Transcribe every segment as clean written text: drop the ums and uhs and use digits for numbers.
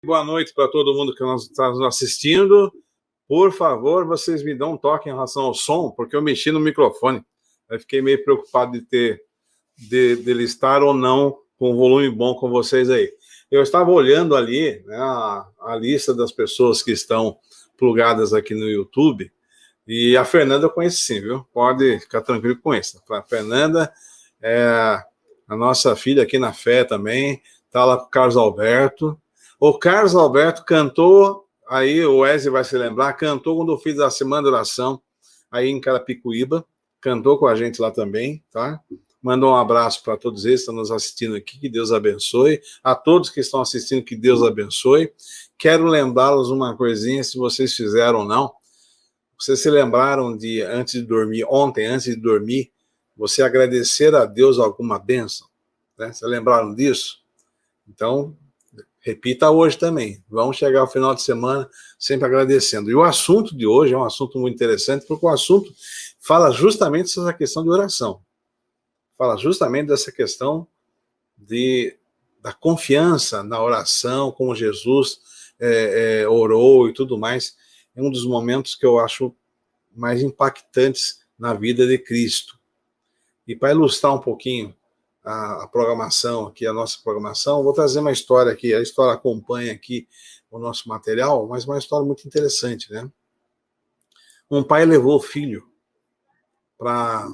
Boa noite para todo mundo que está nos assistindo. Por favor, vocês me dão um toque em relação ao som, porque eu mexi no microfone. Eu fiquei meio preocupado dele estar ou não com volume bom com vocês aí. Eu estava olhando ali, né, a lista das pessoas que estão plugadas aqui no YouTube, e a Fernanda eu conheço sim, viu? Pode ficar tranquilo com isso. A Fernanda é a nossa filha aqui na fé também, está lá com o Carlos Alberto. O Carlos Alberto cantou, aí o Wesley vai se lembrar, cantou quando eu fiz a Semana de Oração, aí em Carapicuíba, cantou com a gente lá também, tá? Mandou um abraço para todos eles que estão nos assistindo aqui, que Deus abençoe. A todos que estão assistindo, que Deus abençoe. Quero lembrá-los uma coisinha, se vocês fizeram ou não. Vocês se lembraram de, antes de dormir, ontem, antes de dormir, você agradecer a Deus alguma bênção? Né? Vocês lembraram disso? Então, repita hoje também. Vamos chegar ao final de semana sempre agradecendo. E o assunto de hoje é um assunto muito interessante, porque o assunto fala justamente sobre essa questão de oração. Fala justamente dessa questão da confiança na oração, como Jesus orou e tudo mais. É um dos momentos que eu acho mais impactantes na vida de Cristo. E para ilustrar um pouquinho a programação aqui, a nossa programação, vou trazer uma história aqui. A história acompanha aqui o nosso material, mas uma história muito interessante, né? Um pai levou o filho para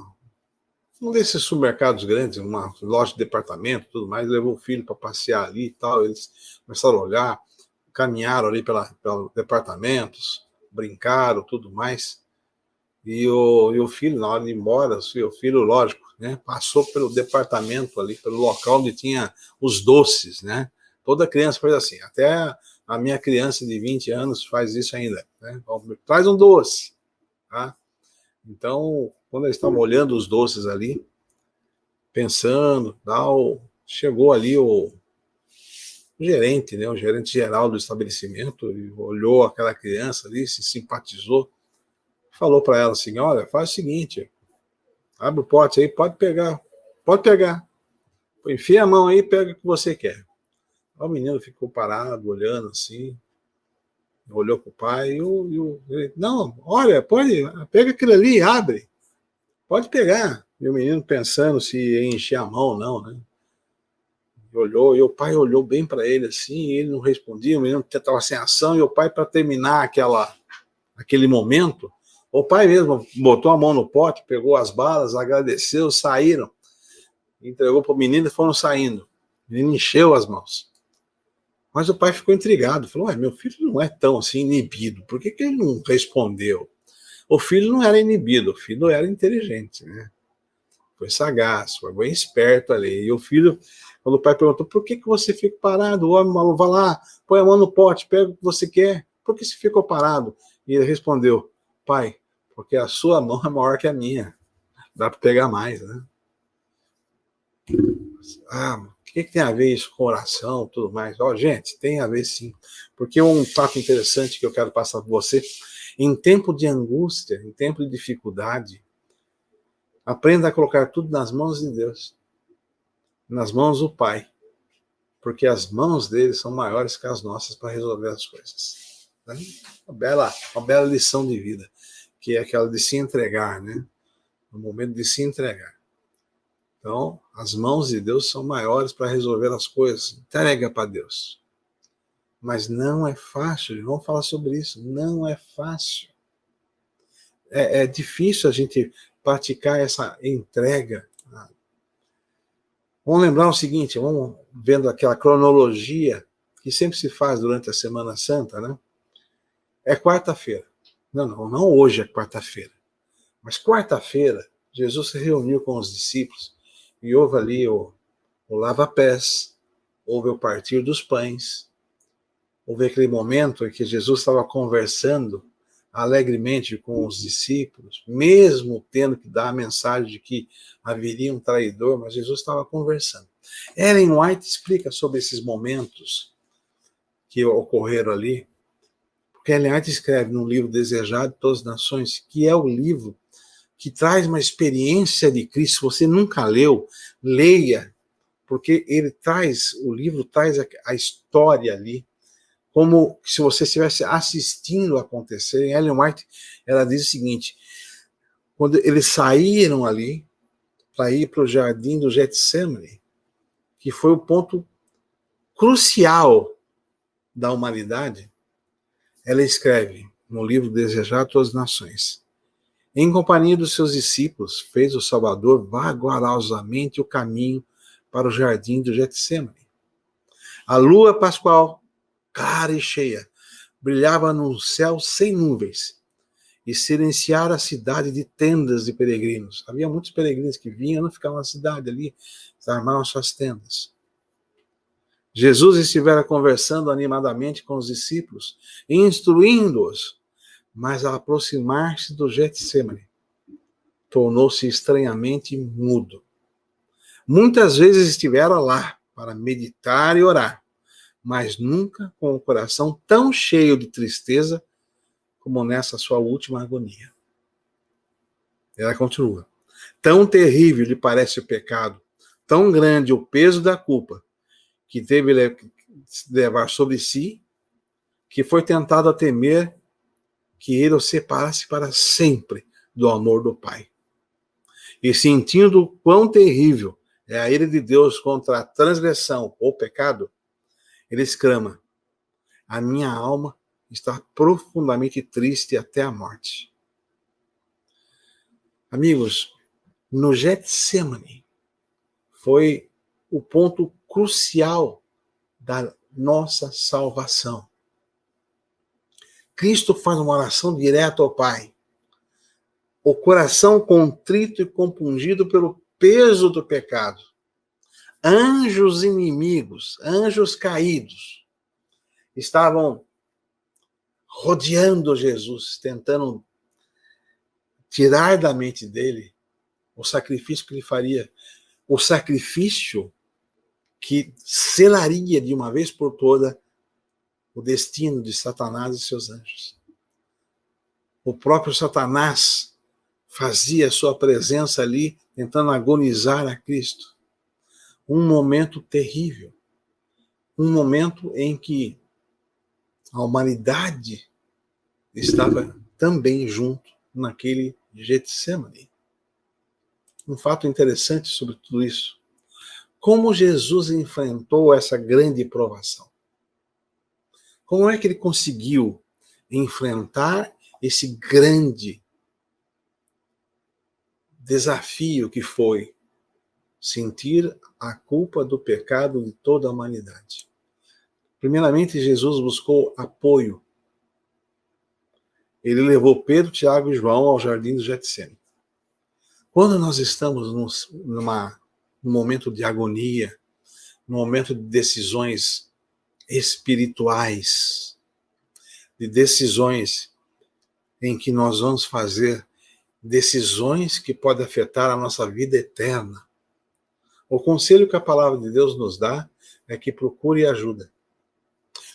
um desses supermercados grandes, uma loja de departamento, tudo mais, levou o filho para passear ali e tal. Eles começaram a olhar, caminharam ali pelos departamentos, brincaram, tudo mais. E o filho, na hora de ir embora, o filho, lógico, né, passou pelo departamento ali, pelo local onde tinha os doces, né? Toda criança faz assim, até a minha criança de 20 anos faz isso ainda, né? Traz um doce, tá? Então, quando eles estavam olhando os doces ali, pensando, tal, chegou ali o gerente, né, o gerente geral do estabelecimento, e olhou aquela criança ali, se simpatizou, falou para ela assim, olha, faz o seguinte, abre o pote aí, pode pegar, enfia a mão aí e pega o que você quer. O menino ficou parado, olhando assim, olhou para o pai ele, não, olha, pega aquilo ali, abre, pode pegar. E o menino pensando se ia encher a mão ou não, né? Olhou, e o pai olhou bem para ele assim, e ele não respondia, o menino estava sem ação, e o pai, para terminar aquele momento, o pai mesmo botou a mão no pote, pegou as balas, agradeceu, saíram, entregou para o menino e foram saindo. O menino encheu as mãos. Mas o pai ficou intrigado, falou, meu filho não é tão assim inibido, por que ele não respondeu? O filho não era inibido, o filho era inteligente, né? Foi sagaz, foi bem esperto ali. E o filho, quando o pai perguntou, por que você fica parado? O homem maluco, vai lá, põe a mão no pote, pega o que você quer. Por que você ficou parado? E ele respondeu, pai, porque a sua mão é maior que a minha. Dá para pegar mais, né? O que tem a ver isso com oração e tudo mais? Gente, tem a ver sim. Porque um fato interessante que eu quero passar para você, em tempo de angústia, em tempo de dificuldade, aprenda a colocar tudo nas mãos de Deus, nas mãos do Pai, porque as mãos dele são maiores que as nossas para resolver as coisas. Né? Uma bela lição de vida, que é aquela de se entregar, né? No momento de se entregar. Então, as mãos de Deus são maiores para resolver as coisas. Entrega para Deus. Mas não é fácil, vamos falar sobre isso. Não é fácil. É difícil a gente praticar essa entrega. Vamos lembrar o seguinte, vamos vendo aquela cronologia que sempre se faz durante a Semana Santa, né? É quarta-feira. Não hoje é quarta-feira. Mas quarta-feira, Jesus se reuniu com os discípulos e houve ali o lava-pés, houve o partir dos pães, houve aquele momento em que Jesus estava conversando alegremente com os discípulos, mesmo tendo que dar a mensagem de que haveria um traidor, mas Jesus estava conversando. Ellen White explica sobre esses momentos que ocorreram ali, porque Ellen White escreve no livro Desejado de Todas as Nações, que é o livro que traz uma experiência de Cristo. Se você nunca leu, leia, porque o livro traz a história ali como se você estivesse assistindo acontecer. Em Ellen White, ela diz o seguinte: quando eles saíram ali para ir para o jardim do Getsemane, que foi o ponto crucial da humanidade, ela escreve no livro Desejar a Todas as Nações: em companhia dos seus discípulos, fez o Salvador vagarosamente o caminho para o jardim do Getsemane. A lua pascual, clara e cheia, brilhava no céu sem nuvens e silenciara a cidade de tendas de peregrinos. Havia muitos peregrinos que vinham, não ficavam na cidade ali, armavam suas tendas. Jesus estivera conversando animadamente com os discípulos, instruindo-os, mas ao aproximar-se do Getsemane, tornou-se estranhamente mudo. Muitas vezes estivera lá para meditar e orar, mas nunca com o coração tão cheio de tristeza como nessa sua última agonia. Ela continua: tão terrível lhe parece o pecado, tão grande o peso da culpa que teve levar sobre si, que foi tentado a temer que ele o separasse para sempre do amor do Pai. E sentindo o quão terrível é a ira de Deus contra a transgressão ou pecado, ele exclama: a minha alma está profundamente triste até a morte. Amigos, no Getsemane foi o ponto crucial da nossa salvação. Cristo faz uma oração direta ao Pai. O coração contrito e compungido pelo peso do pecado. Anjos inimigos, anjos caídos, estavam rodeando Jesus, tentando tirar da mente dele o sacrifício que ele faria, o sacrifício que selaria de uma vez por toda o destino de Satanás e seus anjos. O próprio Satanás fazia sua presença ali, tentando agonizar a Cristo. Um momento terrível. Um momento em que a humanidade estava também junto naquele Getsemane. Um fato interessante sobre tudo isso: como Jesus enfrentou essa grande provação? Como é que ele conseguiu enfrentar esse grande desafio que foi sentir a culpa do pecado de toda a humanidade? Primeiramente, Jesus buscou apoio. Ele levou Pedro, Tiago e João ao jardim do Getsemane. Quando nós estamos num momento de agonia, num momento de decisões espirituais, de decisões em que nós vamos fazer decisões que podem afetar a nossa vida eterna, o conselho que a palavra de Deus nos dá é que procure ajuda.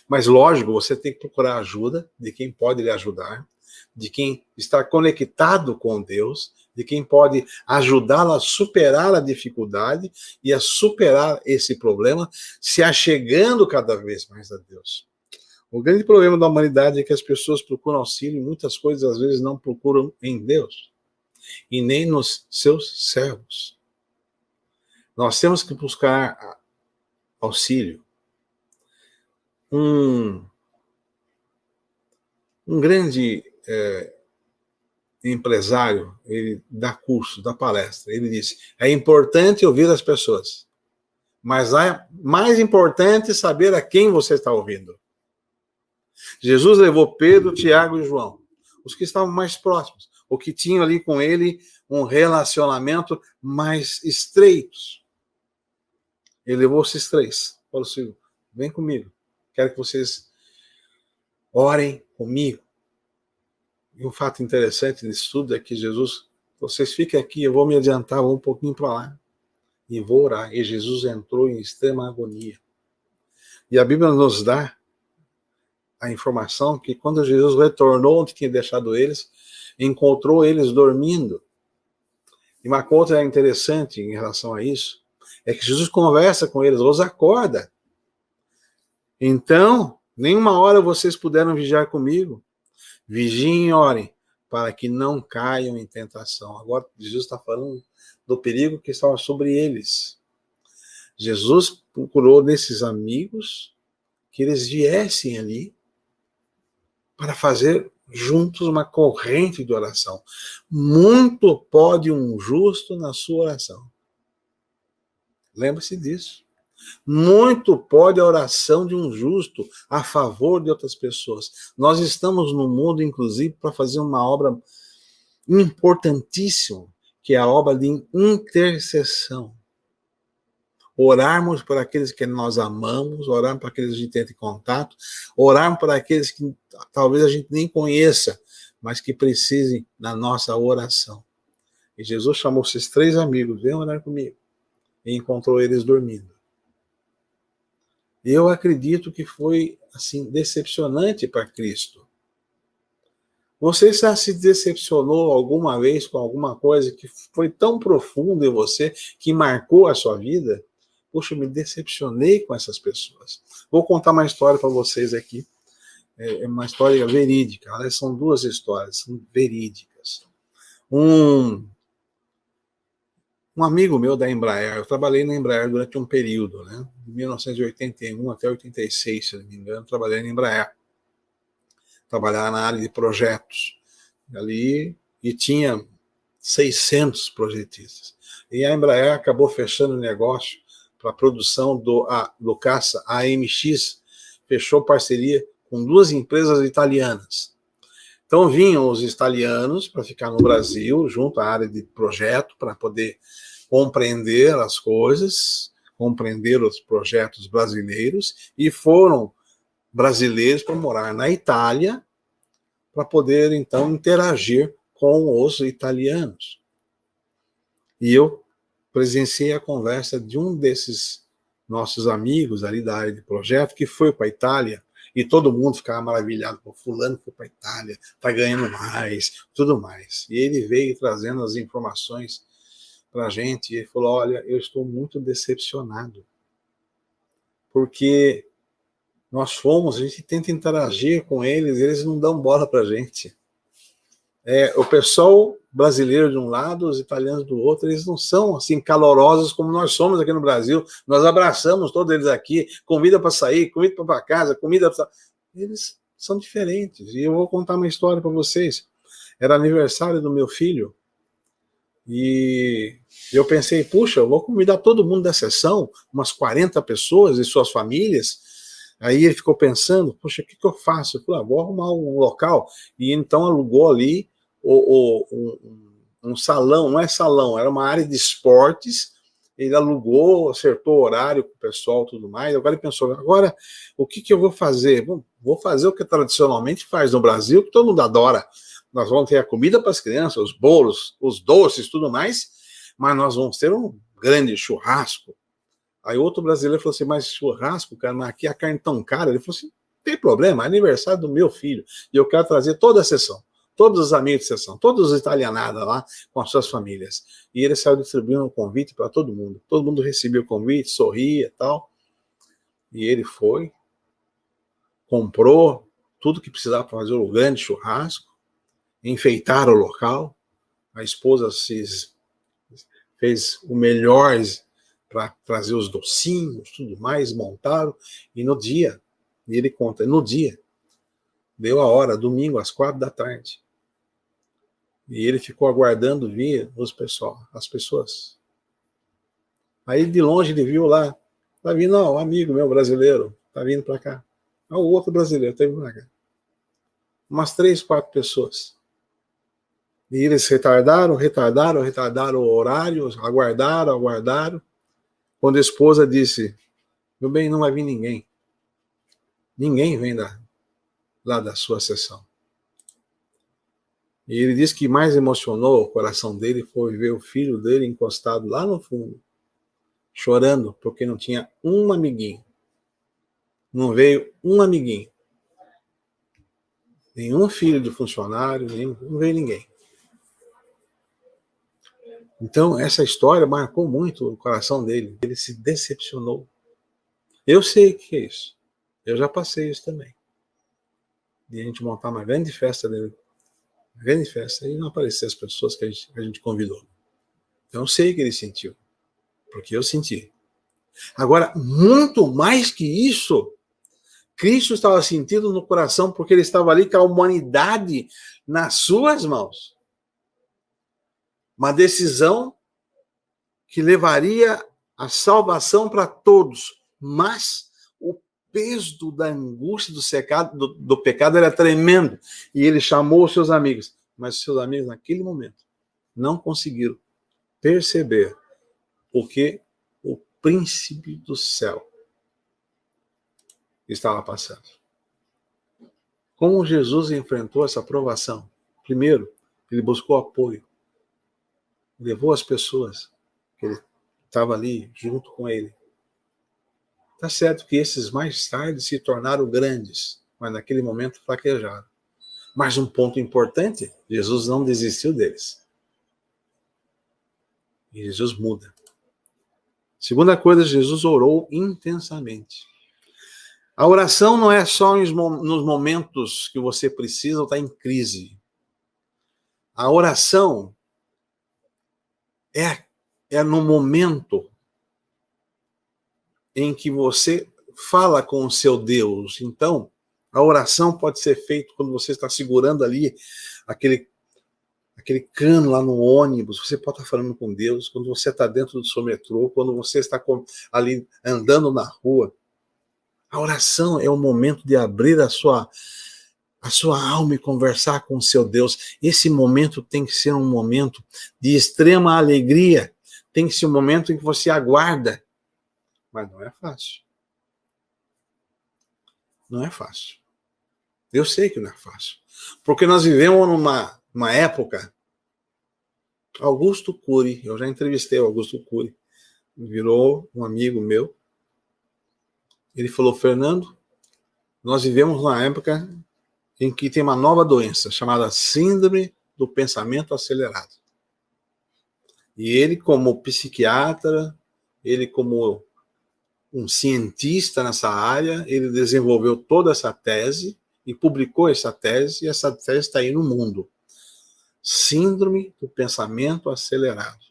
Mas, lógico, você tem que procurar ajuda de quem pode lhe ajudar, de quem está conectado com Deus, de quem pode ajudá-lo a superar a dificuldade e a superar esse problema, se achegando cada vez mais a Deus. O grande problema da humanidade é que as pessoas procuram auxílio em muitas coisas, às vezes não procuram em Deus e nem nos seus servos. Nós temos que buscar auxílio. Um grande empresário, ele dá curso, dá palestra, ele disse: é importante ouvir as pessoas, mas é mais importante saber a quem você está ouvindo. Jesus levou Pedro, Tiago e João, os que estavam mais próximos, ou que tinham ali com ele um relacionamento mais estreito. Ele levou esses três. Falou assim: vem comigo, quero que vocês orem comigo. E um fato interessante disso tudo é que Jesus: vocês fiquem aqui, eu vou me adiantar, vou um pouquinho para lá e vou orar. E Jesus entrou em extrema agonia. E a Bíblia nos dá a informação que quando Jesus retornou onde tinha deixado eles, encontrou eles dormindo. E uma coisa interessante em relação a isso é que Jesus conversa com eles, os acorda. Então, Nenhuma hora vocês puderam vigiar comigo. Vigiem e orem, para que não caiam em tentação. Agora, Jesus está falando do perigo que estava sobre eles. Jesus procurou nesses amigos que eles viessem ali para fazer juntos uma corrente de oração. Muito pode um justo na sua oração. Lembre-se disso. Muito pode a oração de um justo a favor de outras pessoas. Nós estamos no mundo, inclusive, para fazer uma obra importantíssima, que é a obra de intercessão. Orarmos por aqueles que nós amamos, orarmos por aqueles que a gente entra em contato, orarmos por aqueles que talvez a gente nem conheça, mas que precisem da nossa oração. E Jesus chamou esses 3 amigos, venham orar comigo, e encontrou eles dormindo. Eu acredito que foi assim decepcionante para Cristo. Você já se decepcionou alguma vez com alguma coisa que foi tão profunda em você, que marcou a sua vida? Poxa, eu me decepcionei com essas pessoas. Vou contar uma história para vocês aqui. É uma história verídica. Elas são 2 histórias, são verídicas. Um amigo meu da Embraer, eu trabalhei na Embraer durante um período, né? De 1981 até 86, se não me engano, trabalhei na Embraer. Trabalhava na área de projetos. Ali, e tinha 600 projetistas. E a Embraer acabou fechando o negócio para a produção do caça AMX, fechou parceria com 2 empresas italianas. Então vinham os italianos para ficar no Brasil, junto à área de projeto, para poder compreender as coisas, compreender os projetos brasileiros, e foram brasileiros para morar na Itália, para poder, então, interagir com os italianos. E eu presenciei a conversa de um desses nossos amigos ali da área de projeto, que foi para a Itália, e todo mundo ficava maravilhado, pô, fulano foi para a Itália, está ganhando mais, tudo mais. E ele veio trazendo as informações para a gente, e ele falou, olha, eu estou muito decepcionado, porque nós fomos, a gente tenta interagir com eles não dão bola para a gente. O pessoal brasileiro de um lado, os italianos do outro, eles não são assim calorosos como nós somos aqui no Brasil. Nós abraçamos todos eles aqui, comida para sair, comida para casa, comida para... Eles são diferentes. E eu vou contar uma história para vocês. Era aniversário do meu filho e eu pensei, puxa, eu vou convidar todo mundo da sessão, umas 40 pessoas e suas famílias. Aí ele ficou pensando, poxa, o que eu faço? Eu falei, vou arrumar um local. E então alugou ali um salão, não é salão, era uma área de esportes. Ele alugou, acertou o horário com o pessoal e tudo mais. Agora ele pensou, agora o que eu vou fazer? Bom, vou fazer o que tradicionalmente faz no Brasil, que todo mundo adora. Nós vamos ter a comida para as crianças, os bolos, os doces, tudo mais, mas nós vamos ter um grande churrasco. Aí outro brasileiro falou assim, mas churrasco, cara, mas aqui a carne tão cara. Ele falou assim, não tem problema, é aniversário do meu filho, e eu quero trazer toda a sessão, todos os amigos de sessão, todos os italianadas lá com as suas famílias. E ele saiu distribuindo um convite para todo mundo recebeu o convite, sorria e tal. E ele foi, comprou tudo que precisava para fazer o grande churrasco, enfeitar o local, a esposa fez o melhor para trazer os docinhos, tudo mais, montaram, e no dia, e ele conta, no dia, deu a hora, domingo, às 4 da tarde, e ele ficou aguardando vir as pessoas. Aí de longe ele viu lá, tá vindo, um amigo meu brasileiro, tá vindo para cá. O outro brasileiro tá vindo para cá. Umas 3, 4 pessoas. E eles retardaram o horário, aguardaram. Quando a esposa disse, meu bem, não vai vir ninguém. Ninguém vem lá da sua sessão. E ele disse que mais emocionou o coração dele foi ver o filho dele encostado lá no fundo, chorando, porque não tinha um amiguinho. Não veio um amiguinho. Nenhum filho de funcionário, não veio ninguém. Então, essa história marcou muito o coração dele. Ele se decepcionou. Eu sei o que é isso. Eu já passei isso também. De a gente montar uma grande festa e não aparecer as pessoas que a gente convidou. Então eu sei que ele sentiu, porque eu senti. Agora, muito mais que isso, Cristo estava sentindo no coração, porque ele estava ali com a humanidade nas suas mãos. Uma decisão que levaria a salvação para todos, mas o peso da angústia do pecado era tremendo. E ele chamou os seus amigos, mas os seus amigos, naquele momento, não conseguiram perceber o que o príncipe do céu estava passando. Como Jesus enfrentou essa provação? Primeiro, ele buscou apoio. Levou as pessoas que ele estava ali junto com ele. Tá certo que esses mais tarde se tornaram grandes, mas naquele momento fraquejaram. Mas um ponto importante, Jesus não desistiu deles. E Jesus muda. Segunda coisa, Jesus orou intensamente. A oração não é só nos momentos que você precisa ou está em crise. A oração é no momento em que você fala com o seu Deus. Então, a oração pode ser feita quando você está segurando ali aquele cano lá no ônibus, você pode estar falando com Deus, quando você está dentro do seu metrô, quando você está ali andando na rua. A oração é o momento de abrir a sua alma e conversar com o seu Deus. Esse momento tem que ser um momento de extrema alegria, tem que ser um momento em que você aguarda. Mas não é fácil. Não é fácil. Eu sei que não é fácil. Porque nós vivemos numa época. Augusto Cury, eu já entrevistei o Augusto Cury, virou um amigo meu. Ele falou: Fernando, nós vivemos numa época em que tem uma nova doença chamada síndrome do pensamento acelerado. E ele, como psiquiatra, ele como um cientista nessa área, ele desenvolveu toda essa tese e publicou essa tese, e essa tese está aí no mundo. Síndrome do pensamento acelerado.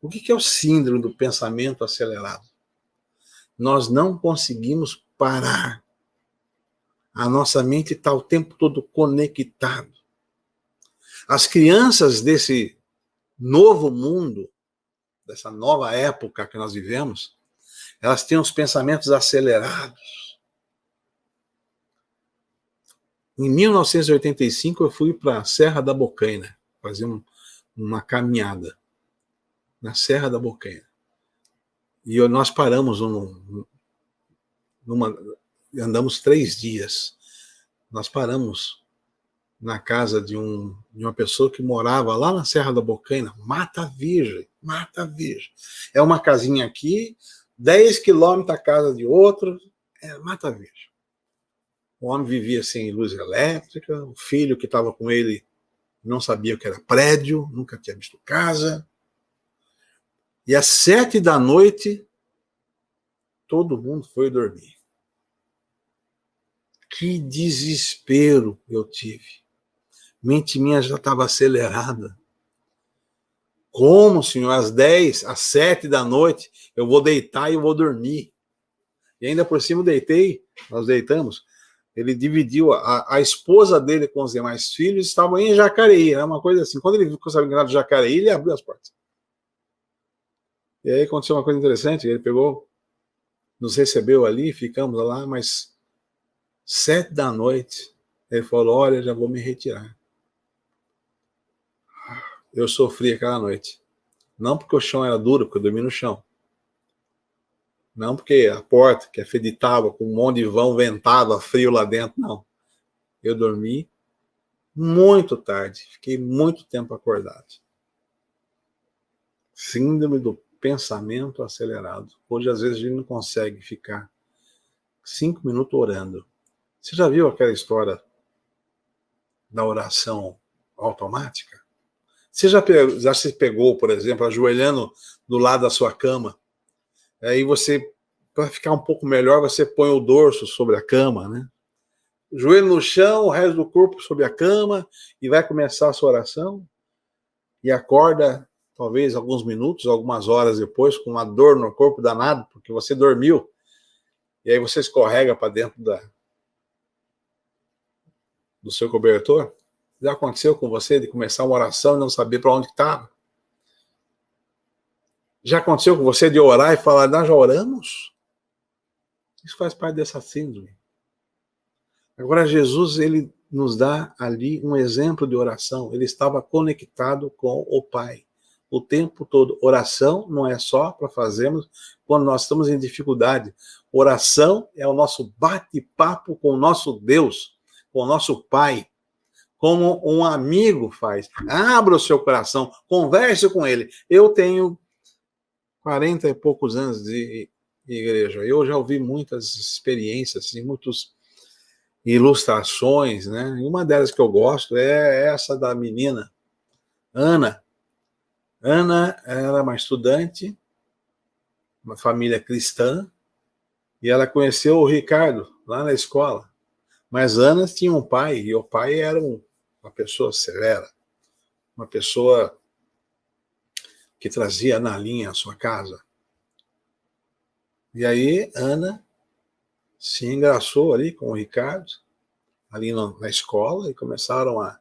O que é o síndrome do pensamento acelerado? Nós não conseguimos parar. A nossa mente está o tempo todo conectada. As crianças desse novo mundo, dessa nova época que nós vivemos, elas têm os pensamentos acelerados. Em 1985, eu fui para a Serra da Bocaina, fazer uma caminhada na Serra da Bocaina. E nós paramos andamos 3 dias. Nós paramos na casa de uma pessoa que morava lá na Serra da Bocaina, Mata Virgem. É uma casinha aqui, 10 quilômetros da casa de outro, Mata Virgem. O homem vivia sem luz elétrica, o filho que estava com ele não sabia o que era prédio, nunca tinha visto casa. E às 7 da noite, todo mundo foi dormir. Que desespero eu tive. Mente minha já estava acelerada. Como, senhor, às 7 da noite, eu vou deitar e eu vou dormir. E ainda por cima nós deitamos. Ele dividiu, a esposa dele com os demais filhos estavam em Jacareí, era uma coisa assim. Quando ele ficou sabendo de Jacareí, ele abriu as portas. E aí aconteceu uma coisa interessante, ele pegou, nos recebeu ali, ficamos lá, mas 7 da noite, ele falou: olha, já vou me retirar. Eu sofri aquela noite. Não porque o chão era duro, porque eu dormi no chão. Não porque a porta, que é feditava, com um monte de vão ventava, frio lá dentro, não. Eu dormi muito tarde, fiquei muito tempo acordado. Síndrome do pensamento acelerado. Hoje, às vezes, a gente não consegue ficar 5 minutos orando. Você já viu aquela história da oração automática? Você já se pegou, por exemplo, ajoelhando do lado da sua cama, aí você para ficar um pouco melhor, você põe o dorso sobre a cama, né? O joelho no chão, o resto do corpo sobre a cama, e vai começar a sua oração, e acorda, talvez alguns minutos, algumas horas depois, com uma dor no corpo danado, porque você dormiu, e aí você escorrega para dentro do seu cobertor. Já aconteceu com você de começar uma oração e não saber para onde estava? Já aconteceu com você de orar e falar, nós já oramos? Isso faz parte dessa síndrome. Agora, Jesus, ele nos dá ali um exemplo de oração. Ele estava conectado com o Pai o tempo todo. Oração não é só para fazermos quando nós estamos em dificuldade. Oração é o nosso bate-papo com o nosso Deus, com o nosso Pai, como um amigo faz. Abra o seu coração, converse com ele. Eu tenho 40 e poucos anos de igreja. Eu já ouvi muitas experiências, assim, muitas ilustrações, né? E uma delas que eu gosto é essa da menina Ana. Ana era uma estudante, uma família cristã, e ela conheceu o Ricardo lá na escola. Mas Ana tinha um pai, e o pai era uma pessoa severa, uma pessoa que trazia na linha a sua casa. E aí Ana se engraçou ali com o Ricardo, ali na escola, e começaram a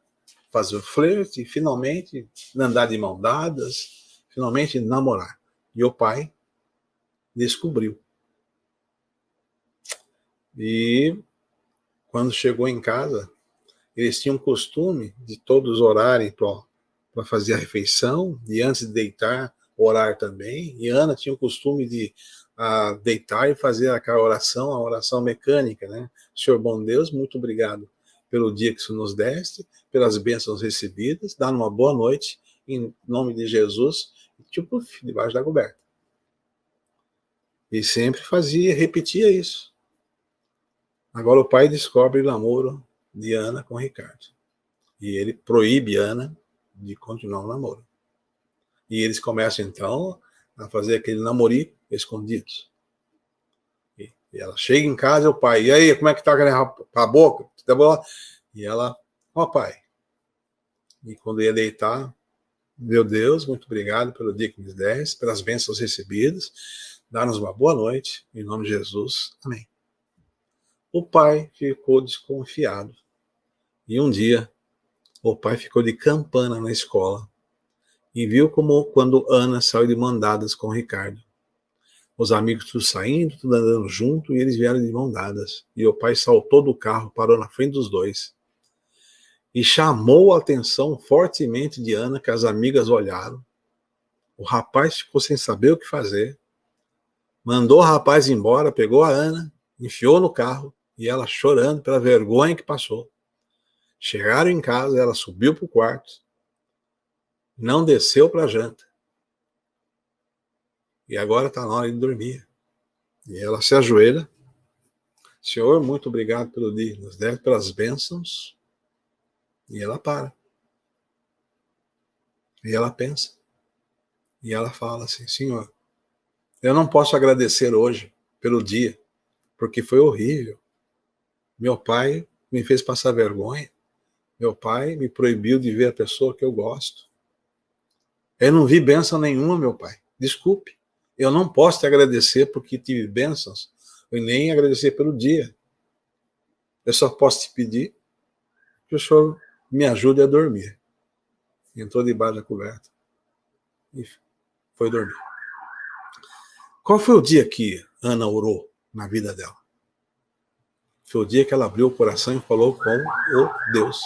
fazer o flerte, e finalmente andar de mão dadas, finalmente namorar. E o pai descobriu. E quando chegou em casa, eles tinham o costume de todos orarem para fazer a refeição, e antes de deitar, orar também. E Ana tinha o costume de deitar e fazer aquela oração, a oração mecânica, né? Senhor bom Deus, muito obrigado pelo dia que você nos deste, pelas bênçãos recebidas, dá uma boa noite, em nome de Jesus, tipo, debaixo da coberta. E sempre repetia isso. Agora o pai descobre o namoro de Ana com Ricardo. E ele proíbe Ana de continuar o namoro. E eles começam, então, a fazer aquele namorico escondidos. E ela chega em casa, e o pai, e aí, como é que tá a boca? E ela, ó pai. E quando ia deitar, meu Deus, muito obrigado pelo dia que nos deste, pelas bênçãos recebidas, dá-nos uma boa noite, em nome de Jesus, amém. O pai ficou desconfiado. E um dia, o pai ficou de campana na escola e viu como quando Ana saiu de mão dadas com o Ricardo. Os amigos tudo saindo, tudo andando junto, e eles vieram de mão dadas. E o pai saltou do carro, parou na frente dos dois e chamou a atenção fortemente de Ana, que as amigas olharam. O rapaz ficou sem saber o que fazer, mandou o rapaz embora, pegou a Ana, enfiou no carro, e ela chorando pela vergonha que passou. Chegaram em casa, ela subiu para o quarto, não desceu para a janta. E agora está na hora de dormir. E ela se ajoelha. Senhor, muito obrigado pelo dia, nos deve pelas bênçãos. E ela para. E ela pensa. E ela fala assim, Senhor, eu não posso agradecer hoje pelo dia, porque foi horrível. Meu pai me fez passar vergonha. Meu pai me proibiu de ver a pessoa que eu gosto. Eu não vi bênção nenhuma, meu pai. Desculpe. Eu não posso te agradecer porque tive bênçãos, e nem agradecer pelo dia. Eu só posso te pedir que o senhor me ajude a dormir. Entrou debaixo da coberta e foi dormir. Qual foi o dia que Ana orou na vida dela? Foi o dia que ela abriu o coração e falou com o Deus.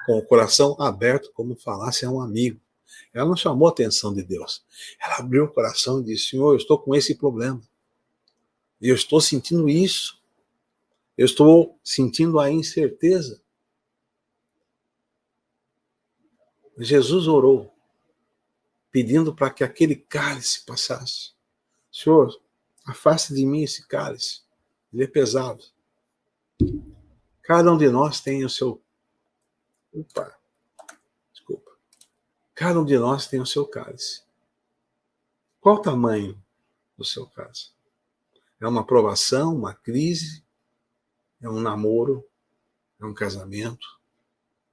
Com o coração aberto, como falasse a um amigo. Ela não chamou a atenção de Deus. Ela abriu o coração e disse, Senhor, eu estou com esse problema. Eu estou sentindo isso. Eu estou sentindo a incerteza. Jesus orou, pedindo para que aquele cálice passasse. Senhor, afaste de mim esse cálice. Ele é pesado. Cada um de nós tem o seu... Desculpa. Cada um de nós tem o seu cálice. Qual o tamanho do seu cálice? É uma provação, uma crise, é um namoro, é um casamento,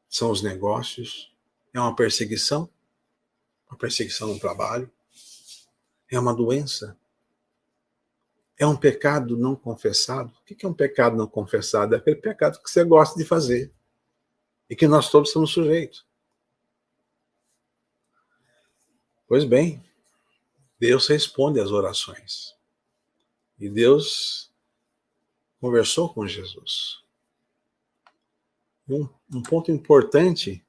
são os negócios, é uma perseguição no trabalho, é uma doença, é um pecado não confessado. O que é um pecado não confessado? É aquele pecado que você gosta de fazer e que nós todos estamos sujeitos. Pois bem, Deus responde às orações. E Deus conversou com Jesus. Um ponto importante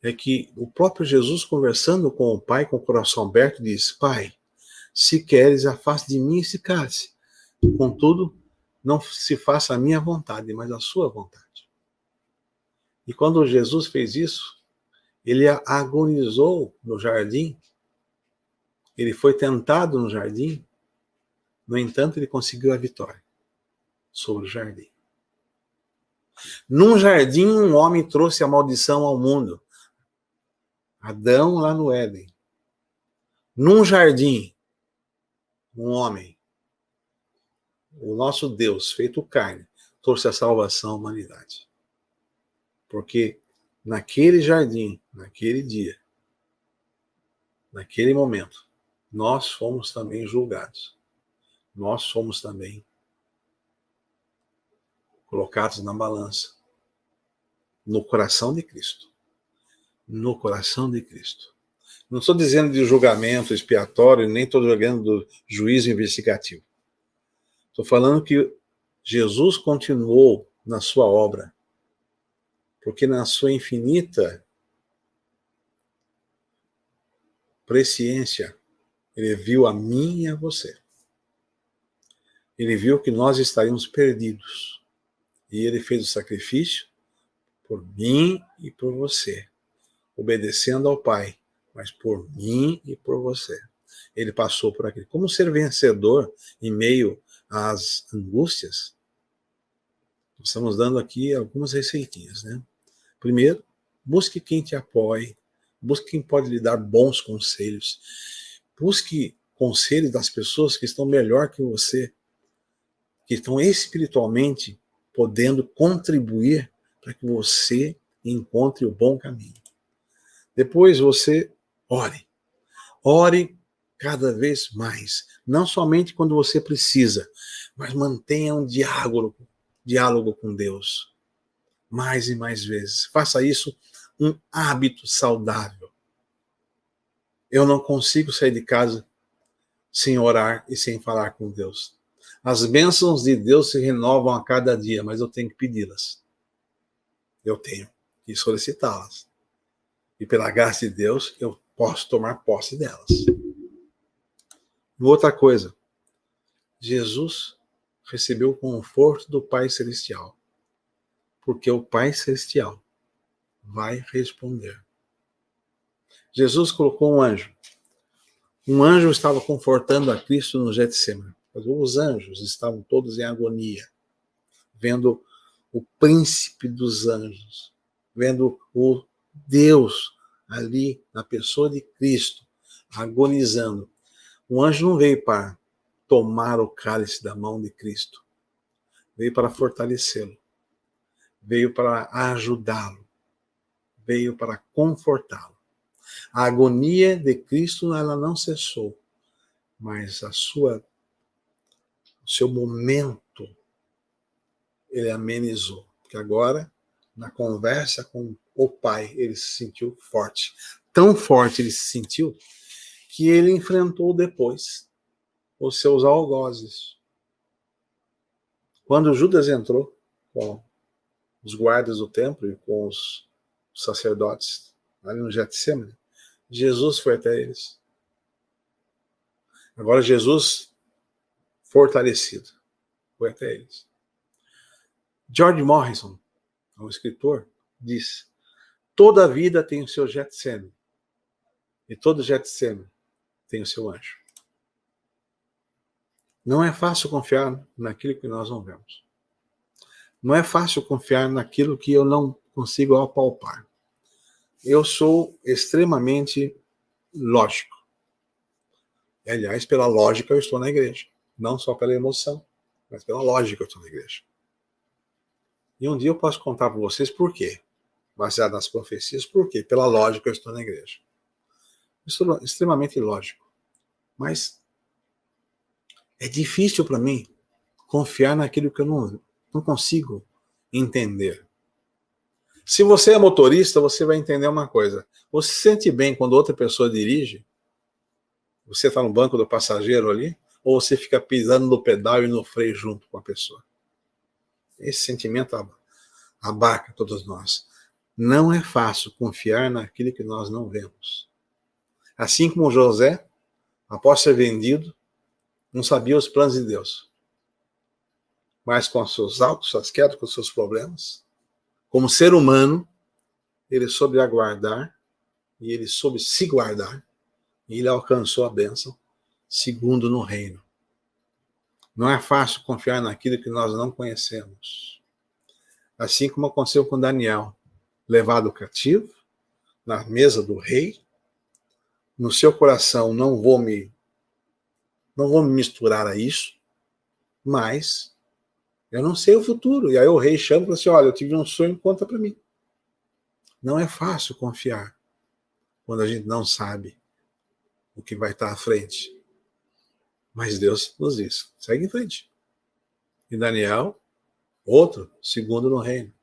é que o próprio Jesus, conversando com o Pai, com o coração aberto, diz: Pai, se queres, afaste de mim esse cálice. Contudo, não se faça a minha vontade, mas a sua vontade. E quando Jesus fez isso, ele agonizou no jardim, ele foi tentado no jardim, no entanto, ele conseguiu a vitória sobre o jardim. Num jardim, um homem trouxe a maldição ao mundo. Adão lá no Éden. Num jardim, um homem, o nosso Deus, feito carne, trouxe a salvação à humanidade. Porque naquele jardim, naquele dia, naquele momento, nós fomos também julgados. Nós fomos também colocados na balança, no coração de Cristo. No coração de Cristo. Não estou dizendo de julgamento expiatório, nem estou jogando do juízo investigativo. Estou falando que Jesus continuou na sua obra, porque na sua infinita presciência, ele viu a mim e a você. Ele viu que nós estaríamos perdidos. E ele fez o sacrifício por mim e por você, obedecendo ao Pai, mas por mim e por você. Ele passou por aquilo. Como ser vencedor em meio às angústias? Estamos dando aqui algumas receitinhas, né? Primeiro, busque quem te apoie, busque quem pode lhe dar bons conselhos, busque conselhos das pessoas que estão melhor que você, que estão espiritualmente podendo contribuir para que você encontre o bom caminho. Depois você ore. Ore cada vez mais. Não somente quando você precisa, mas mantenha um diálogo com Deus. Mais e mais vezes. Faça isso um hábito saudável. Eu não consigo sair de casa sem orar e sem falar com Deus. As bênçãos de Deus se renovam a cada dia, mas eu tenho que pedi-las. Eu tenho que solicitá-las. E pela graça de Deus, eu posso tomar posse delas. Outra coisa, Jesus recebeu o conforto do Pai Celestial, porque o Pai Celestial vai responder. Jesus colocou um anjo. Um anjo estava confortando a Cristo no Getsêmani. Os anjos estavam todos em agonia, vendo o príncipe dos anjos, vendo o Deus ali na pessoa de Cristo, agonizando. O anjo não veio para tomar o cálice da mão de Cristo, veio para fortalecê-lo, veio para ajudá-lo, veio para confortá-lo. A agonia de Cristo, ela não cessou, mas o seu momento ele amenizou, porque agora, na conversa com o Pai, ele se sentiu forte. Tão forte ele se sentiu que ele enfrentou depois os seus algozes. Quando Judas entrou com os guardas do templo e com os sacerdotes ali no Getsêmani, Jesus foi até eles. Agora Jesus, fortalecido, foi até eles. George Morrison, um escritor, diz: toda vida tem o seu Getsêmani e todo Getsêmani tem o seu anjo. Não é fácil confiar naquilo que nós não vemos. Não é fácil confiar naquilo que eu não consigo apalpar. Eu sou extremamente lógico. Aliás, pela lógica, eu estou na igreja. Não só pela emoção, mas pela lógica eu estou na igreja. E um dia eu posso contar para vocês por quê. Baseado nas profecias, por quê? Pela lógica eu estou na igreja. Isso é extremamente ilógico. Mas é difícil para mim confiar naquilo que eu não consigo entender. Se você é motorista, você vai entender uma coisa. Você se sente bem quando outra pessoa dirige? Você está no banco do passageiro ali? Ou você fica pisando no pedal e no freio junto com a pessoa? Esse sentimento abarca todos nós. Não é fácil confiar naquilo que nós não vemos. Assim como José, após ser vendido, não sabia os planos de Deus. Mas com os seus altos, suas quedas, com os seus problemas, como ser humano, ele soube aguardar, e ele soube se guardar, e ele alcançou a bênção, segundo no reino. Não é fácil confiar naquilo que nós não conhecemos. Assim como aconteceu com Daniel, levado cativo, na mesa do rei, no seu coração não vou me misturar a isso, mas eu não sei o futuro. E aí o rei chama e fala assim, olha, eu tive um sonho, conta para mim. Não é fácil confiar quando a gente não sabe o que vai estar à frente. Mas Deus nos diz, segue em frente. E Daniel, outro, segundo no reino.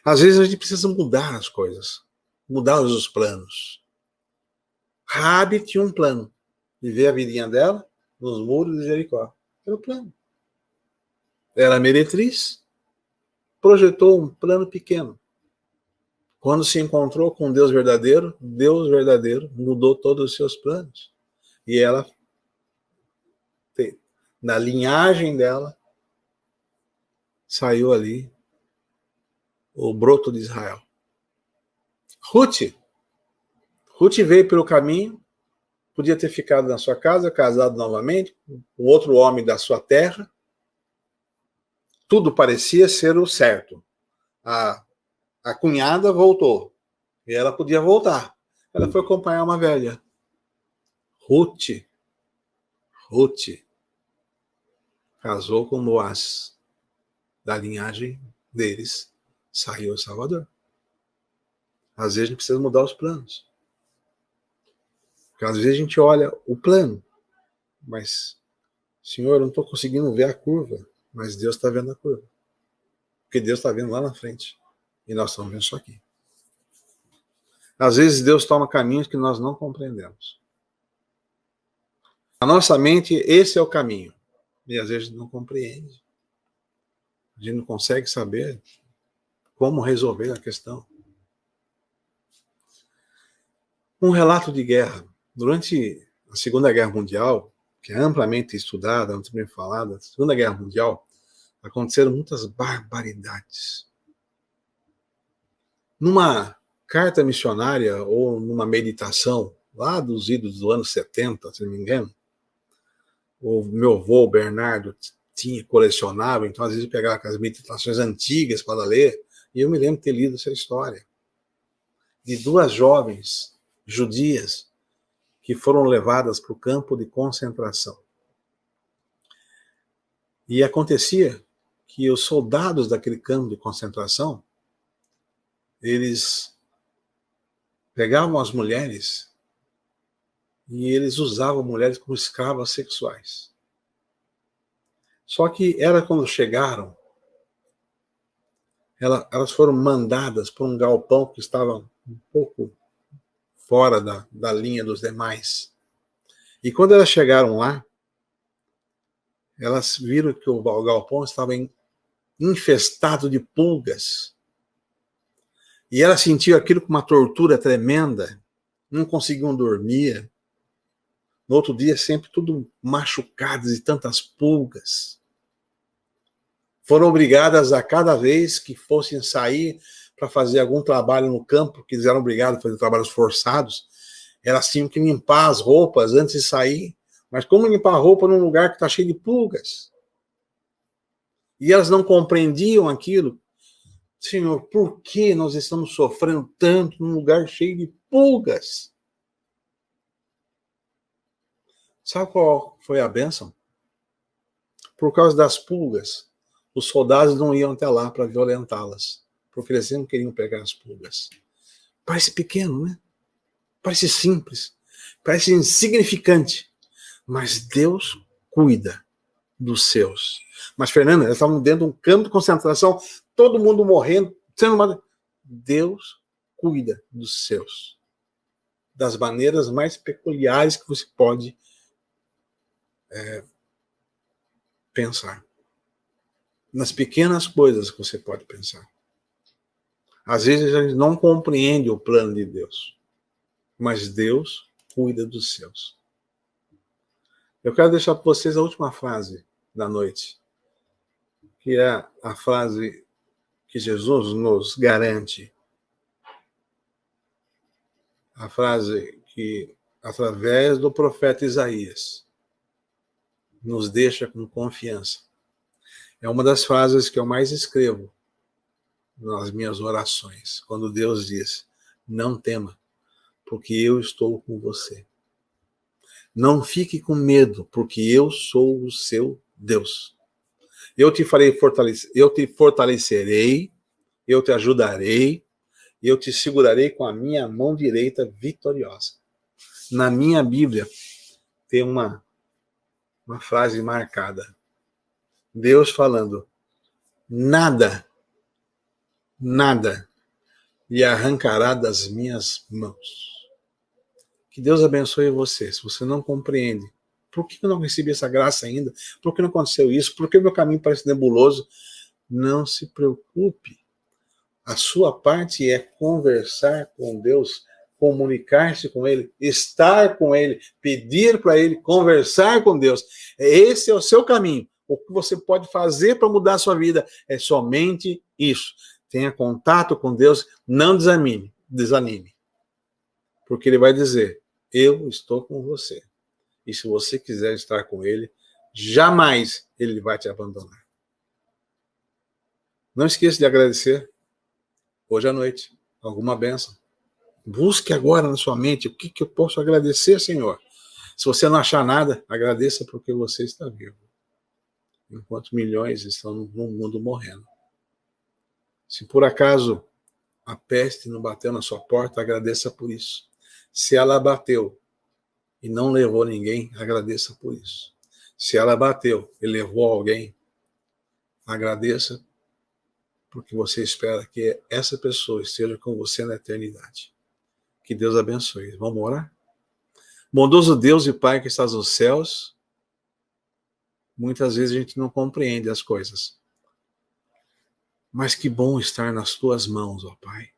Às vezes a gente precisa mudar as coisas, mudar os planos. Raabe tinha um plano, viver a vidinha dela nos muros de Jericó. Era o plano. Era meretriz, projetou um plano pequeno. Quando se encontrou com Deus verdadeiro mudou todos os seus planos. E ela, na linhagem dela, saiu ali o broto de Israel. Ruth veio pelo caminho, podia ter ficado na sua casa, casado novamente, com outro homem da sua terra. Tudo parecia ser o certo. A cunhada voltou. E ela podia voltar. Ela foi acompanhar uma velha. Ruth casou com Boaz. Da linhagem deles saiu o Salvador. Às vezes a gente precisa mudar os planos. Porque às vezes a gente olha o plano, mas, Senhor, eu não estou conseguindo ver a curva, mas Deus está vendo a curva. Porque Deus está vendo lá na frente. E nós estamos vendo só aqui. Às vezes Deus toma caminhos que nós não compreendemos. Na nossa mente, esse é o caminho. E às vezes a gente não compreende. A gente não consegue saber como resolver a questão. Um relato de guerra. Durante a Segunda Guerra Mundial, que é amplamente estudada, amplamente falada, a Segunda Guerra Mundial, aconteceram muitas barbaridades. Numa carta missionária ou numa meditação, lá dos idos do ano 70, se não me engano, o meu avô, Bernardo, colecionava, então às vezes eu pegava aquelas meditações antigas para ler, e eu me lembro de ter lido essa história de duas jovens judias que foram levadas para o campo de concentração. E acontecia que os soldados daquele campo de concentração, eles pegavam as mulheres e eles usavam mulheres como escravas sexuais. Só que era quando chegaram, elas foram mandadas para um galpão que estava um pouco fora da linha dos demais. E quando elas chegaram lá, elas viram que o galpão estava infestado de pulgas. E elas sentiam aquilo com uma tortura tremenda, não conseguiam dormir. No outro dia, sempre tudo machucadas de tantas pulgas. Foram obrigadas a cada vez que fossem sair para fazer algum trabalho no campo, que eles eram obrigados a fazer trabalhos forçados, elas tinham que limpar as roupas antes de sair. Mas como limpar a roupa num lugar que está cheio de pulgas? E elas não compreendiam aquilo. Senhor, por que nós estamos sofrendo tanto num lugar cheio de pulgas? Sabe qual foi a bênção? Por causa das pulgas, os soldados não iam até lá para violentá-las, porque eles não queriam pegar as pulgas. Parece pequeno, né? Parece simples, parece insignificante, mas Deus cuida dos seus. Mas, Fernanda, eles estavam dentro de um campo de concentração, todo mundo morrendo, sendo uma... Deus cuida dos seus, das maneiras mais peculiares que você pode pensar. Nas pequenas coisas que você pode pensar. Às vezes a gente não compreende o plano de Deus, mas Deus cuida dos seus. Eu quero deixar para vocês a última frase da noite, que é a frase que Jesus nos garante. A frase que, através do profeta Isaías, nos deixa com confiança. É uma das frases que eu mais escrevo nas minhas orações, quando Deus diz: não tema, porque eu estou com você. Não fique com medo, porque eu sou o seu Deus. Eu te fortalecerei, eu te ajudarei, e eu te segurarei com a minha mão direita vitoriosa. Na minha Bíblia tem uma frase marcada. Deus falando: nada lhe arrancará das minhas mãos. Que Deus abençoe você. Se você não compreende, por que eu não recebi essa graça ainda? Por que não aconteceu isso? Por que o meu caminho parece nebuloso? Não se preocupe. A sua parte é conversar com Deus, comunicar-se com Ele, estar com Ele, pedir para Ele, conversar com Deus. Esse é o seu caminho. O que você pode fazer para mudar a sua vida é somente isso. Tenha contato com Deus, não desanime. Porque Ele vai dizer: eu estou com você. E se você quiser estar com Ele, jamais Ele vai te abandonar. Não esqueça de agradecer hoje à noite alguma bênção. Busque agora na sua mente o que eu posso agradecer, Senhor. Se você não achar nada, agradeça porque você está vivo. Enquanto milhões estão no mundo morrendo. Se por acaso a peste não bateu na sua porta, agradeça por isso. Se ela bateu e não levou ninguém, agradeça por isso. Se ela bateu e levou alguém, agradeça porque você espera que essa pessoa esteja com você na eternidade. Que Deus abençoe. Vamos orar? Bondoso Deus e Pai que estás nos céus, muitas vezes a gente não compreende as coisas. Mas que bom estar nas tuas mãos, ó Pai.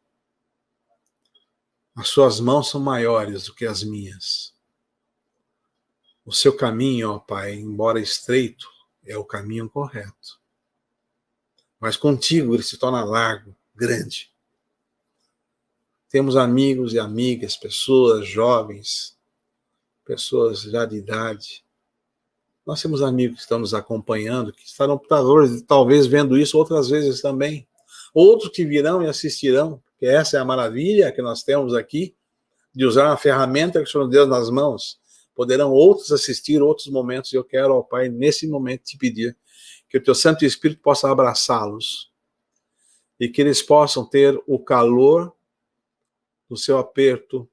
As suas mãos são maiores do que as minhas. O seu caminho, ó Pai, embora estreito, é o caminho correto. Mas contigo ele se torna largo, grande. Temos amigos e amigas, pessoas jovens, pessoas já de idade. Nós temos amigos que estão nos acompanhando, que estarão talvez vendo isso outras vezes também. Outros que virão e assistirão, porque essa é a maravilha que nós temos aqui, de usar uma ferramenta que o Senhor deu nas mãos. Poderão outros assistir outros momentos. E eu quero, ó Pai, nesse momento te pedir que o teu Santo Espírito possa abraçá-los e que eles possam ter o calor do seu aperto,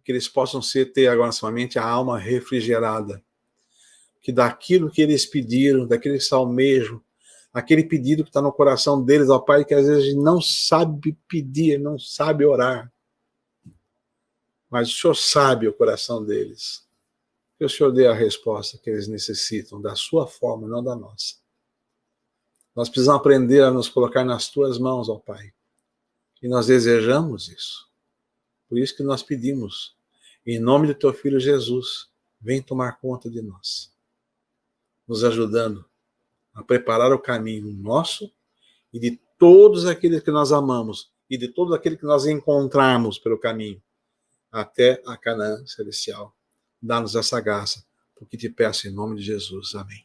que eles possam ter agora na sua mente a alma refrigerada, que daquilo que eles pediram, daquele salmejo, aquele pedido que está no coração deles, ó Pai, que às vezes não sabe pedir, não sabe orar, mas o Senhor sabe o coração deles. Que o Senhor dê a resposta que eles necessitam, da sua forma, não da nossa. Nós precisamos aprender a nos colocar nas tuas mãos, ó Pai. E nós desejamos isso. Por isso que nós pedimos, em nome do teu Filho Jesus, vem tomar conta de nós, nos ajudando a preparar o caminho nosso e de todos aqueles que nós amamos e de todos aqueles que nós encontrarmos pelo caminho até a Canaã celestial. Dá-nos essa graça, porque te peço em nome de Jesus. Amém.